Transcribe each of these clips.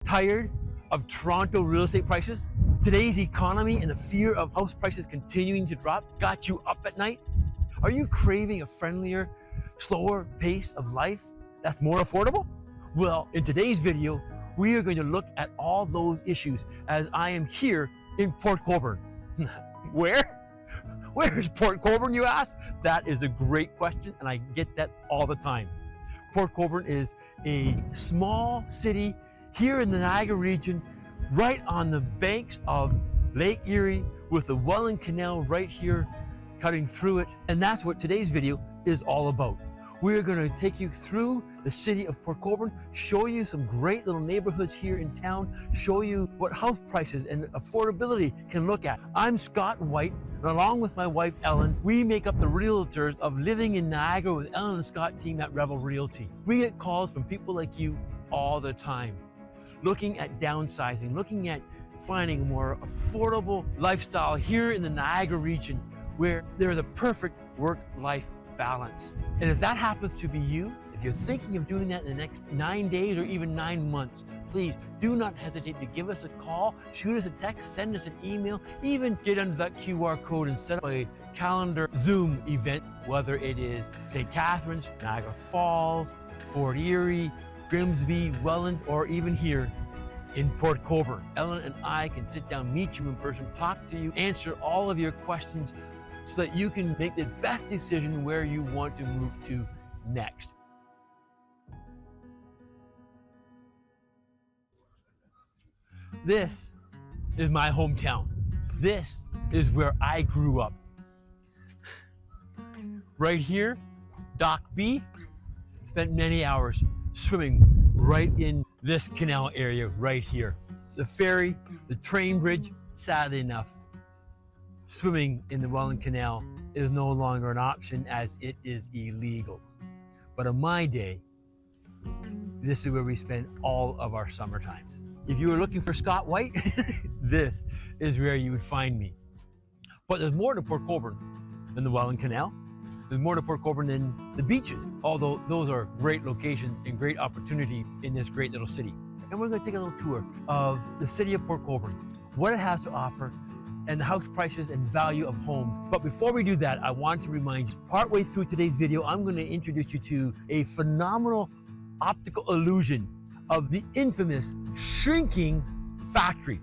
Tired of Toronto real estate prices? Today's economy and the fear of house prices continuing to drop got you up at night? Are you craving a friendlier, slower pace of life that's more affordable? Well, in today's video, we are going to look at all those issues as I am here in Port Colborne. Where? Where is Port Colborne, you ask? That is a great question, and I get that all the time. Port Colborne is a small city here in the Niagara region, right on the banks of Lake Erie, with the Welland Canal right here cutting through it. And that's what today's video is all about. We're going to take you through the city of Port Colborne, show you some great little neighborhoods here in town, show you what house prices and affordability can look at. I'm Scott White, and along with my wife Ellen, we make up the realtors of Living in Niagara with Ellen and Scott team at Rebel Realty. We get calls from people like you all the time, looking at downsizing, looking at finding a more affordable lifestyle here in the Niagara region where there is a perfect work-life balance. And if that happens to be you, if you're thinking of doing that in the next 9 days or even 9 months, please do not hesitate to give us a call, shoot us a text, send us an email, even get under that QR code and set up a calendar Zoom event, whether it is St. Catharines, Niagara Falls, Fort Erie, Grimsby, Welland, or even here in Port Colborne. Ellen and I can sit down, meet you in person, talk to you, answer all of your questions so that you can make the best decision where you want to move to next. This is my hometown. This is where I grew up. Right here, Dock B, spent many hours swimming right in this canal area right here. The ferry, the train bridge, sadly enough, swimming in the Welland Canal is no longer an option as it is illegal. But in my day, this is where we spent all of our summer times. If you were looking for Scott White, this is where you would find me. But there's more to Port Colborne than the Welland Canal. There's more to Port Colborne than the beaches, although those are great locations and great opportunity in this great little city. And we're going to take a little tour of the city of Port Colborne, what it has to offer, and the house prices and value of homes. But before we do that, I want to remind you, partway through today's video, I'm going to introduce you to a phenomenal optical illusion of the infamous shrinking factory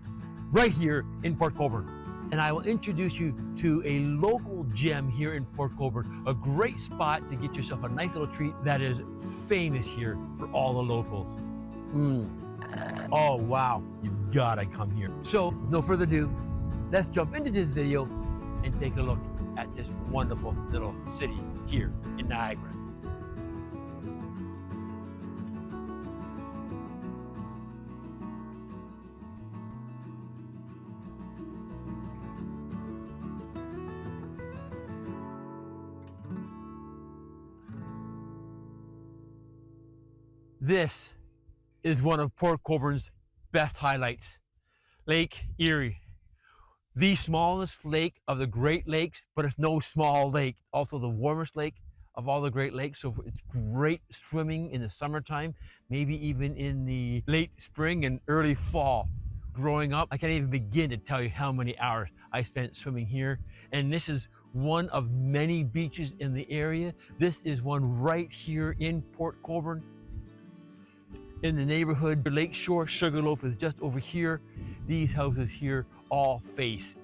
right here in Port Colborne. And I will introduce you to a local gem here in Port Colborne, a great spot to get yourself a nice little treat that is famous here for all the locals. Oh wow, you've gotta come here. So with no further ado, let's jump into this video and take a look at this wonderful little city here in Niagara. This is one of Port Colborne's best highlights, Lake Erie. The smallest lake of the Great Lakes, but it's no small lake. Also the warmest lake of all the Great Lakes, so it's great swimming in the summertime, maybe even in the late spring and early fall. Growing up, I can't even begin to tell you how many hours I spent swimming here. And this is one of many beaches in the area. This is one right here in Port Colborne. In the neighborhood, Lakeshore, Sugarloaf is just over here. These houses here all face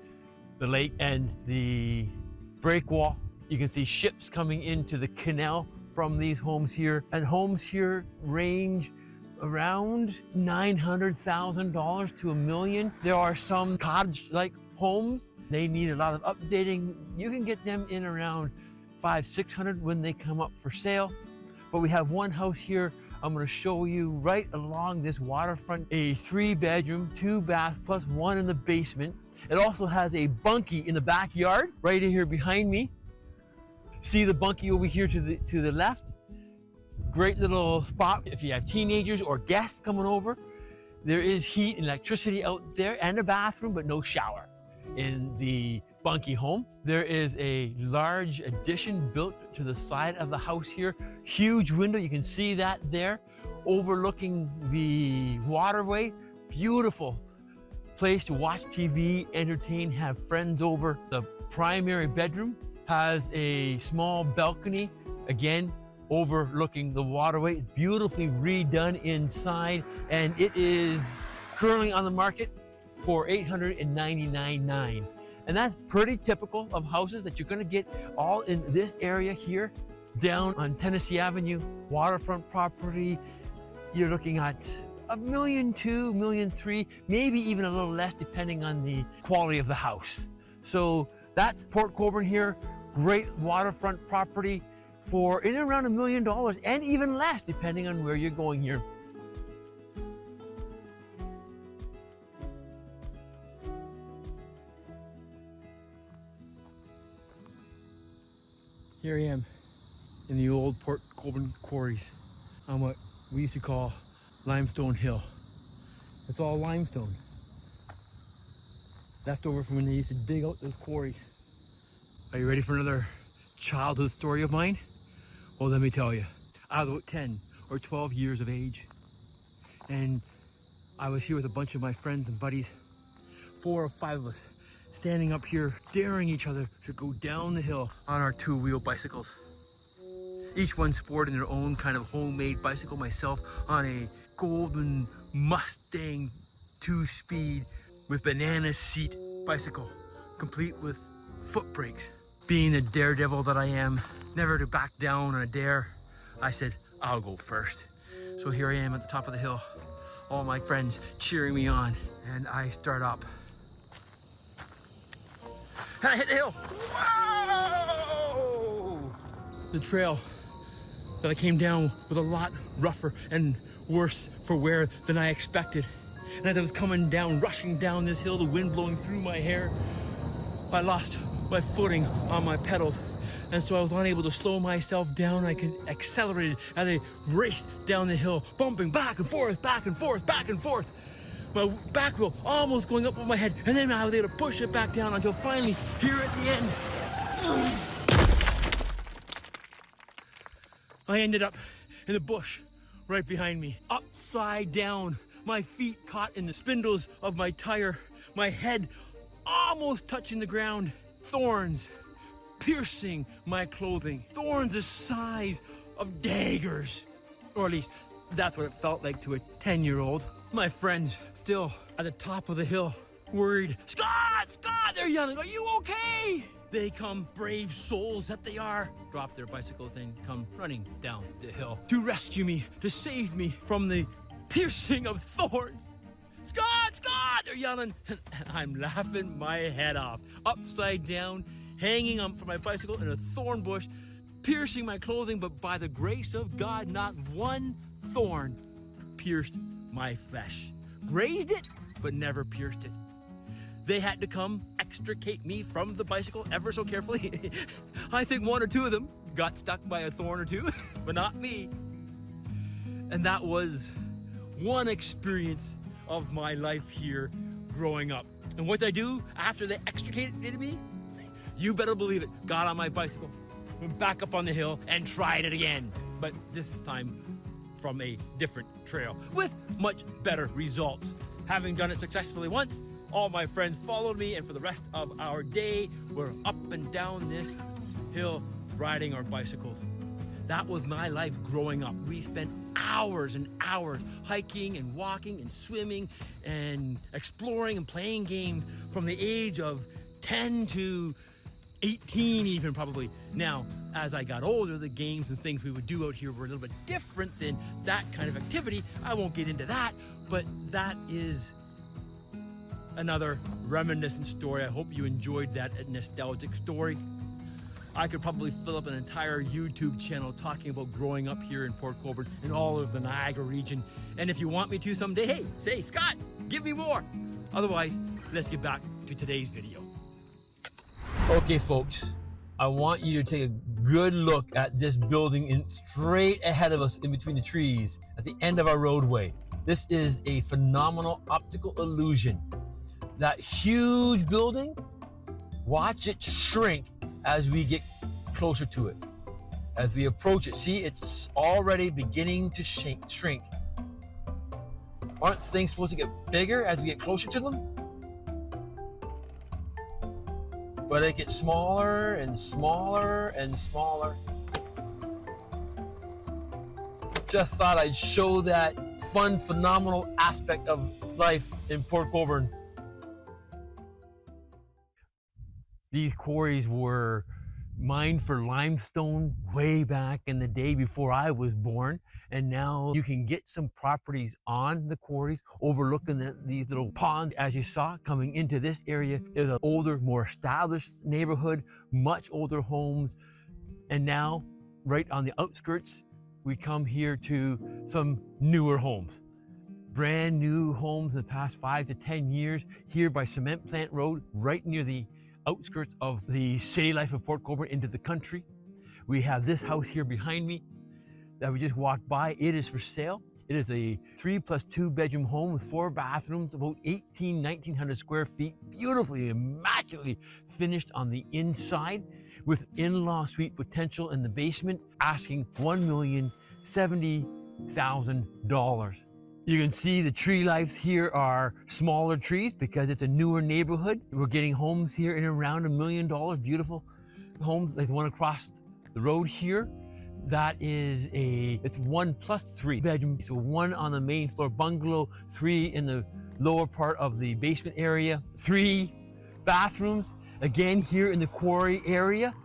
the lake and the breakwall. You can see ships coming into the canal from these homes here. And homes here range around $900,000 to $1 million. There are some cottage-like homes. They need a lot of updating. You can get them in around $500-600 when they come up for sale. But we have one house here I'm going to show you right along this waterfront, a 3-bedroom, 2-bath, plus 1 in the basement. It also has a bunkie in the backyard, right in here behind me. See the bunkie over here to the left? Great little spot if you have teenagers or guests coming over. There is heat and electricity out there and a bathroom, but no shower in the bunkie home. There is a large addition built to the side of the house here. Huge window, you can see that there, overlooking the waterway beautiful place to watch TV, entertain, have friends over. The primary bedroom has a small balcony, again, overlooking the waterway. It's beautifully redone inside, and it is currently on the market for $899,900. And that's pretty typical of houses that you're gonna get all in this area here, down on Tennessee Avenue, waterfront property. You're looking at $1.2 million, $1.3 million, maybe even a little less depending on the quality of the house. So that's Port Colborne here, great waterfront property for in and around $1 million and even less depending on where you're going here. Here I am in the old Port Colborne Quarries on what we used to call Limestone Hill. It's all limestone. Left over from when they used to dig out those quarries. Are you ready for another childhood story of mine? Well, let me tell you. I was about 10 or 12 years of age, and I was here with a bunch of my friends and buddies, 4 or 5 of us, standing up here, daring each other to go down the hill on our 2-wheel bicycles. Each one sporting their own kind of homemade bicycle. Myself on a golden Mustang 2-speed with banana seat bicycle, complete with foot brakes. Being the daredevil that I am, never to back down on a dare, I said, I'll go first. So here I am at the top of the hill, all my friends cheering me on, and I start up. And I hit the hill. Whoa! The trail that I came down was a lot rougher and worse for wear than I expected. And as I was coming down, rushing down this hill, the wind blowing through my hair, I lost my footing on my pedals. And so I was unable to slow myself down. I accelerated as I raced down the hill, bumping back and forth, back and forth, back and forth. My back wheel almost going up with my head, and then I was able to push it back down until finally, here at the end, I ended up in the bush right behind me, upside down, my feet caught in the spindles of my tire, my head almost touching the ground, thorns piercing my clothing, thorns the size of daggers, or at least that's what it felt like to a 10-year-old. My friends still at the top of the hill, worried. Scott, Scott, they're yelling, are you okay? They come, brave souls that they are, drop their bicycles and come running down the hill to rescue me, to save me from the piercing of thorns. Scott, Scott, they're yelling, and I'm laughing my head off, upside down, hanging on from my bicycle in a thorn bush, piercing my clothing, but by the grace of God, not one thorn pierced my flesh. Grazed it, but never pierced it. They had to come extricate me from the bicycle ever so carefully. I think 1 or 2 of them got stuck by a thorn or 2, but not me. And that was one experience of my life here growing up. And what did I do after they extricated me? You better believe it. Got on my bicycle, went back up on the hill, and tried it again. But this time from a different trail with much better results. Having done it successfully once, all my friends followed me, and for the rest of our day, we're up and down this hill riding our bicycles. That was my life growing up. We spent hours and hours hiking and walking and swimming and exploring and playing games from the age of 10 to 18 even probably. Now, as I got older, the games and things we would do out here were a little bit different than that kind of activity. I won't get into that, but that is another reminiscent story. I hope you enjoyed that nostalgic story. I could probably fill up an entire YouTube channel talking about growing up here in Port Colborne and all of the Niagara region. And if you want me to someday, hey, say, Scott, give me more. Otherwise, let's get back to today's video. Okay, folks, I want you to take a good look at this building straight ahead of us in between the trees at the end of our roadway. This is a phenomenal optical illusion. That huge building, watch it shrink as we get closer to it. As we approach it, see, it's already beginning to shrink. Aren't things supposed to get bigger as we get closer to them? But it gets smaller and smaller and smaller. Just thought I'd show that fun, phenomenal aspect of life in Port Colborne. These quarries were mined for limestone way back in the day before I was born. And now you can get some properties on the quarries overlooking these little ponds. As you saw, coming into this area is an older, more established neighborhood, much older homes. And now, right on the outskirts, we come here to some newer homes. Brand new homes in the past 5 to 10 years here by Cement Plant Road, right near the outskirts of the city life of Port Colborne into the country. We have this house here behind me that we just walked by. It is for sale. It is a 3+2 bedroom home with 4 bathrooms, about 1900 square feet, beautifully, immaculately finished on the inside with in-law suite potential in the basement, asking $1,070,000. You can see the tree lives here are smaller trees because it's a newer neighborhood. We're getting homes here in around $1 million, beautiful homes like the one across the road here. That is it's 1+3 bedroom. So 1 on the main floor bungalow, 3 in the lower part of the basement area, 3 bathrooms, again here in the quarry area.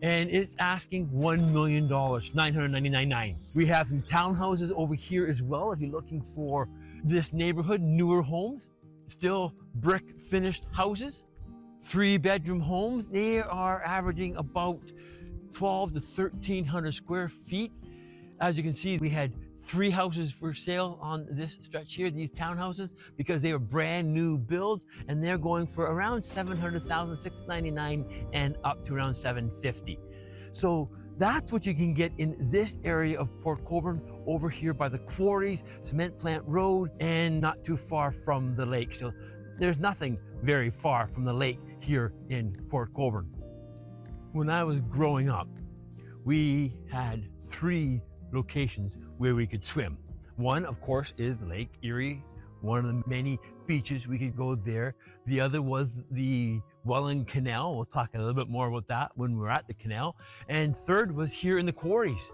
And it's asking $1 million, $999,900. We have some townhouses over here as well if you're looking for this neighborhood, newer homes, still brick finished houses, 3-bedroom homes. They are averaging about 12 to 1,300 square feet. As you can see, we had 3 houses for sale on this stretch here, these townhouses, because they are brand new builds and they're going for around $700,000, $699,000 and up to around $750,000. So that's what you can get in this area of Port Colborne over here by the Quarries, Cement Plant Road, and not too far from the lake. So there's nothing very far from the lake here in Port Colborne. When I was growing up, we had 3 locations where we could swim. One, of course, is Lake Erie, one of the many beaches we could go there. The other was the Welland Canal. We'll talk a little bit more about that when we're at the canal. And third was here in the quarries.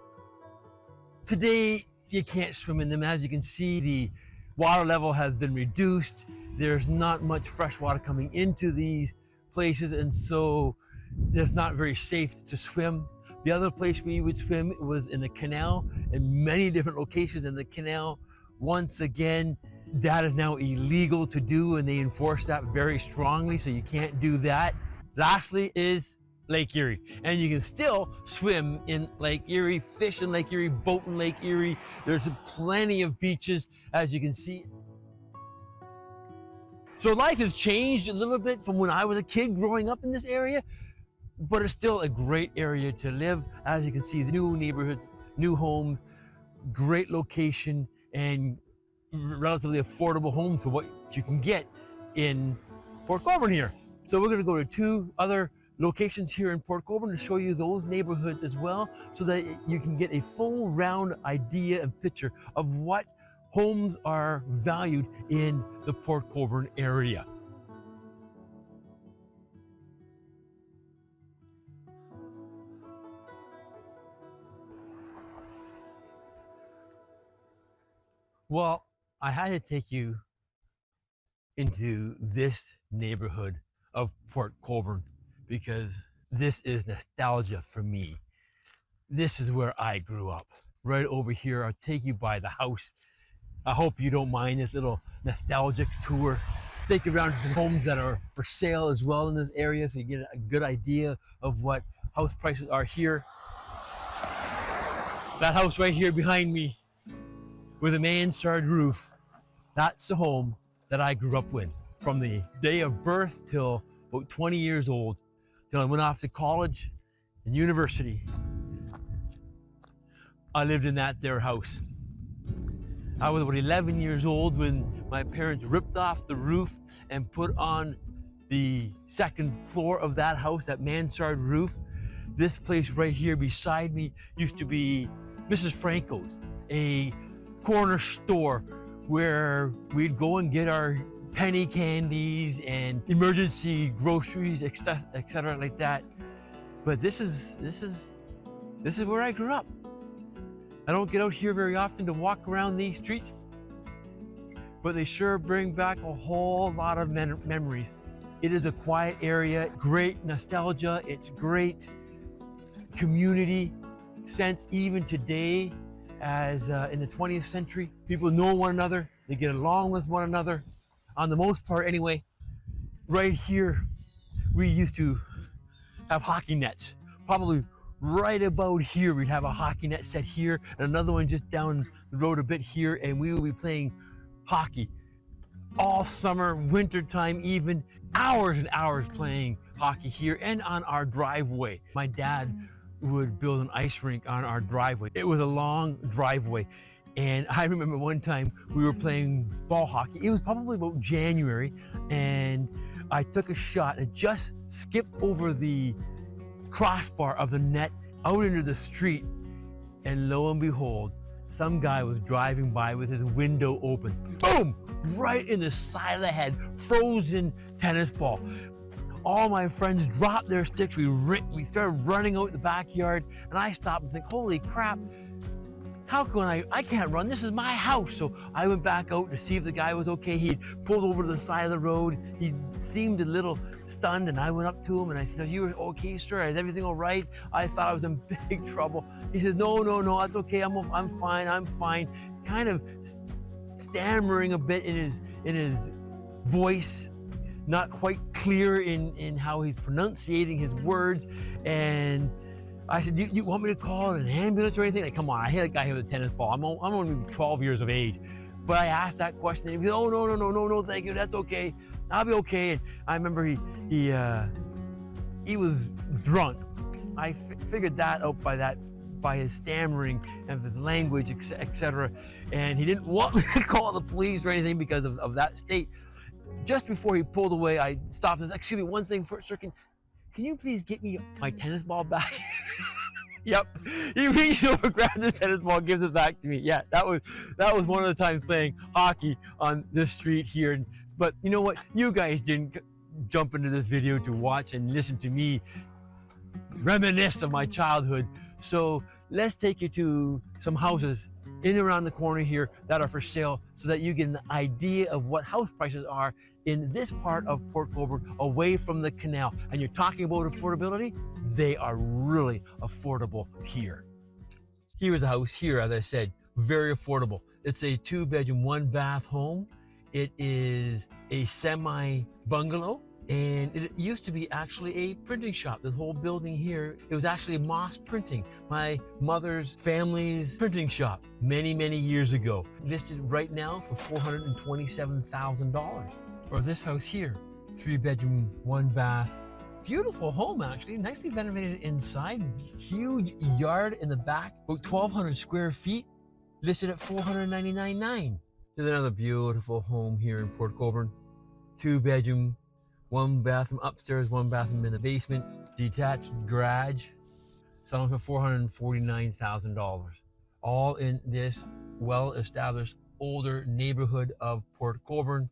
Today, you can't swim in them. As you can see, the water level has been reduced. There's not much fresh water coming into these places, and so it's not very safe to swim. The other place we would swim was in the canal, in many different locations in the canal. Once again, that is now illegal to do, and they enforce that very strongly, so you can't do that. Lastly is Lake Erie, and you can still swim in Lake Erie, fish in Lake Erie, boat in Lake Erie. There's plenty of beaches, as you can see. So life has changed a little bit from when I was a kid growing up in this area, but it's still a great area to live. As you can see, the new neighborhoods, new homes, great location, and relatively affordable homes for what you can get in Port Colborne here. So we're gonna go to 2 other locations here in Port Colborne to show you those neighborhoods as well, so that you can get a full round idea and picture of what homes are valued in the Port Colborne area. Well, I had to take you into this neighborhood of Port Colborne because this is nostalgia for me. This is where I grew up. Right over here, I'll take you by the house. I hope you don't mind this little nostalgic tour. Take you around to some homes that are for sale as well in this area, so you get a good idea of what house prices are here. That house right here behind me with a mansard roof, that's the home that I grew up in. From the day of birth till about 20 years old, till I went off to college and university, I lived in that there house. I was about 11 years old when my parents ripped off the roof and put on the 2nd floor of that house, that mansard roof. This place right here beside me used to be Mrs. Franco's, a corner store where we'd go and get our penny candies and emergency groceries, etc. like that. But this is where I grew up. I don't get out here very often to walk around these streets, but they sure bring back a whole lot of memories. It is a quiet area, great nostalgia, it's great community sense even today, as in the 20th century. People know one another, they get along with one another, on the most part anyway. Right here, we used to have hockey nets. Probably right about here, we'd have a hockey net set here, and another one just down the road a bit here, and we would be playing hockey all summer, winter time even, hours and hours playing hockey here and on our driveway. My dad would build an ice rink on our driveway. It was a long driveway, and I remember one time we were playing ball hockey. It was probably about January, and I took a shot and just skipped over the crossbar of the net out into the street, and lo and behold, some guy was driving by with his window open. Boom! Right in the side of the head, frozen tennis ball. All my friends dropped their sticks. We started running out the backyard, and I stopped and think, holy crap, how can I can't run, this is my house. So I went back out to see if the guy was okay. He'd pulled over to the side of the road. He seemed a little stunned, and I went up to him and I said, are you okay, sir? Is everything all right? I thought I was in big trouble. He says, no, that's okay, I'm fine. Kind of stammering a bit in his voice, not quite clear in how he's pronunciating his words. And I said, you want me to call an ambulance or anything? Like, come on, I hit a guy with a tennis ball. I'm only 12 years of age. But I asked that question, and he goes, oh, no, thank you, that's okay. I'll be okay. And I remember he was drunk. I figured that out by his stammering and his language, etc. And he didn't want me to call the police or anything because of that state. Just before he pulled away, I stopped and said, excuse me, one thing first, sir, can you please get me my tennis ball back? Yep. He reaches over, grabs his tennis ball, gives it back to me. Yeah, that was one of the times playing hockey on this street here. But you know what? You guys didn't jump into this video to watch and listen to me reminisce of my childhood. So let's take you to some houses in and around the corner here that are for sale, so that you get an idea of what house prices are in this part of Port Colborne, away from the canal. And you're talking about affordability, they are really affordable here. Here's a house here, as I said, very affordable. It's a 2-bedroom, 1-bath home. It is a semi-bungalow, and it used to be actually a printing shop. This whole building here, it was actually Moss Printing, my mother's family's printing shop many, many years ago. Listed right now for $427,000. Or this house here, 3-bedroom, 1-bath. Beautiful home, actually, nicely renovated inside, huge yard in the back, about 1,200 square feet, listed at $499,900. There's another beautiful home here in Port Colborne, 2-bedroom, 1 bathroom upstairs, 1 bathroom in the basement, detached garage, selling for $449,000. All in this well-established older neighborhood of Port Colborne,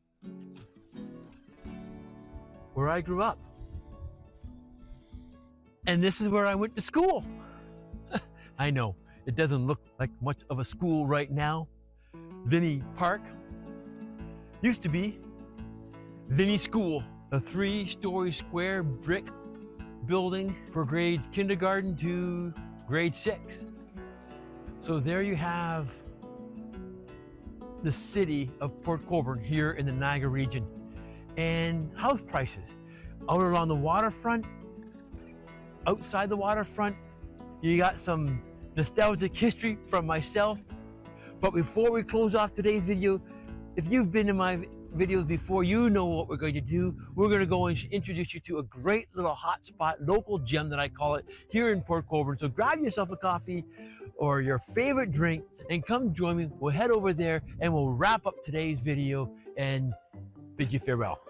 where I grew up. And this is where I went to school. I know, it doesn't look like much of a school right now. Vinnie Park used to be Vinnie School, a 3-story square brick building for grades kindergarten to grade 6. So there you have the city of Port Colborne here in the Niagara region. And house prices out along the waterfront, outside the waterfront, you got some nostalgic history from myself. But before we close off today's video, if you've been in my videos before, you know what we're going to do. We're going to go and introduce you to a great little hotspot, local gem that I call it, here in Port Colborne. So grab yourself a coffee or your favorite drink and come join me. We'll head over there and we'll wrap up today's video and bid you farewell.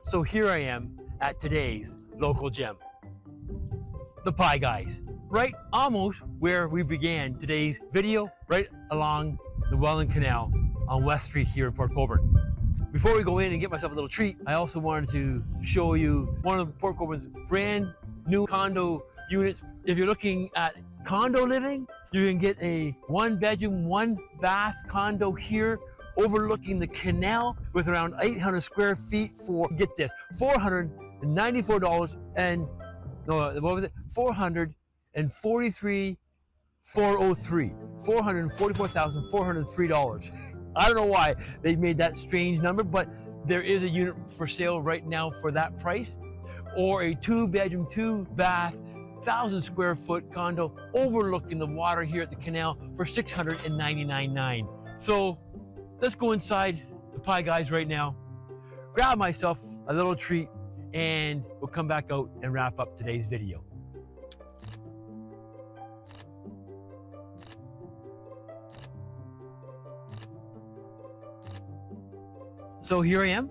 So here I am at today's local gem, the Pie Guys, right almost where we began today's video, right along the Welland Canal on West Street here in Port Colborne. Before we go in and get myself a little treat, I also wanted to show you one of Port Colborne's brand new condo units. If you're looking at condo living, you can get a 1-bedroom, 1-bath condo here overlooking the canal with around 800 square feet for, get this, $494 and, no, what was it? 443 403, $444,403. I don't know why they made that strange number, but there is a unit for sale right now for that price, or a 2-bedroom, 2-bath, 1,000 square foot condo overlooking the water here at the canal for $699,900. So let's go inside the Pie Guys right now, grab myself a little treat, and we'll come back out and wrap up today's video. So here I am,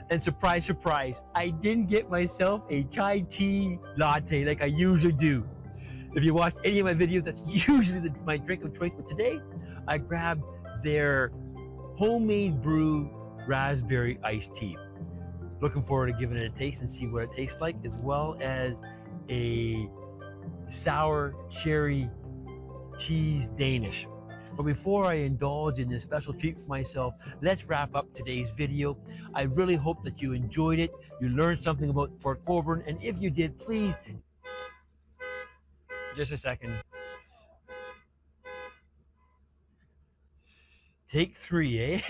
and surprise, surprise, I didn't get myself a chai tea latte like I usually do. If you watched any of my videos, that's usually my drink of choice, but today I grabbed their homemade brew raspberry iced tea. Looking forward to giving it a taste and see what it tastes like, as well as a sour cherry cheese Danish. But before I indulge in this special treat for myself, let's wrap up today's video. I really hope that you enjoyed it, you learned something about Port Colborne, and if you did, please, just a second. Take 3, eh?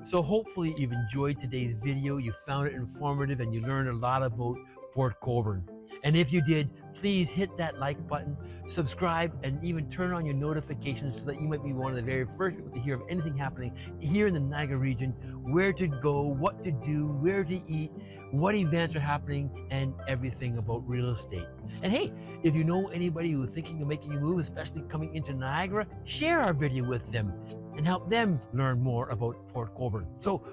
So hopefully you've enjoyed today's video, you found it informative, and you learned a lot about Port Colborne. And if you did, please hit that like button, subscribe, and even turn on your notifications so that you might be one of the very first people to hear of anything happening here in the Niagara region, where to go, what to do, where to eat, what events are happening, and everything about real estate. And hey, if you know anybody who's thinking of making a move, especially coming into Niagara, share our video with them and help them learn more about Port Colborne. So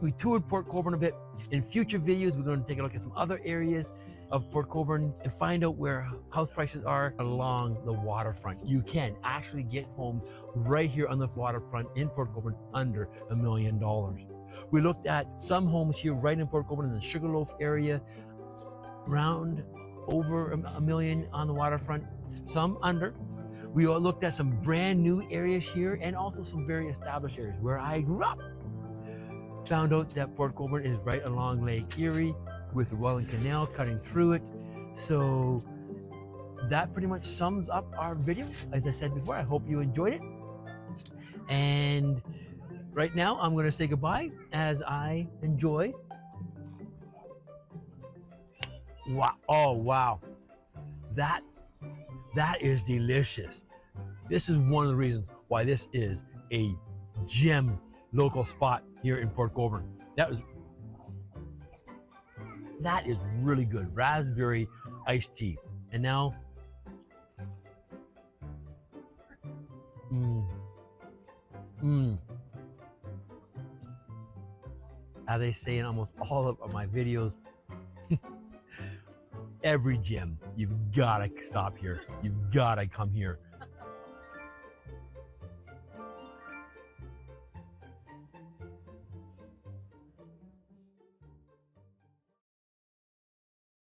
we toured Port Colborne a bit. In future videos, we're going to take a look at some other areas of Port Colborne and find out where house prices are along the waterfront. You can actually get homes right here on the waterfront in Port Colborne under $1 million. We looked at some homes here right in Port Colborne in the Sugarloaf area, around over $1 million on the waterfront, some under. We all looked at some brand new areas here and also some very established areas where I grew up. Found out that Port Colborne is right along Lake Erie with the Welland Canal cutting through it. So that pretty much sums up our video. As I said before, I hope you enjoyed it. And right now I'm gonna say goodbye as I enjoy. Wow, oh wow. That is delicious. This is one of the reasons why this is a gem local spot here in Port Colborne. That is really good. Raspberry iced tea. And now, as they say in almost all of my videos, every gym, you've gotta stop here. You've gotta come here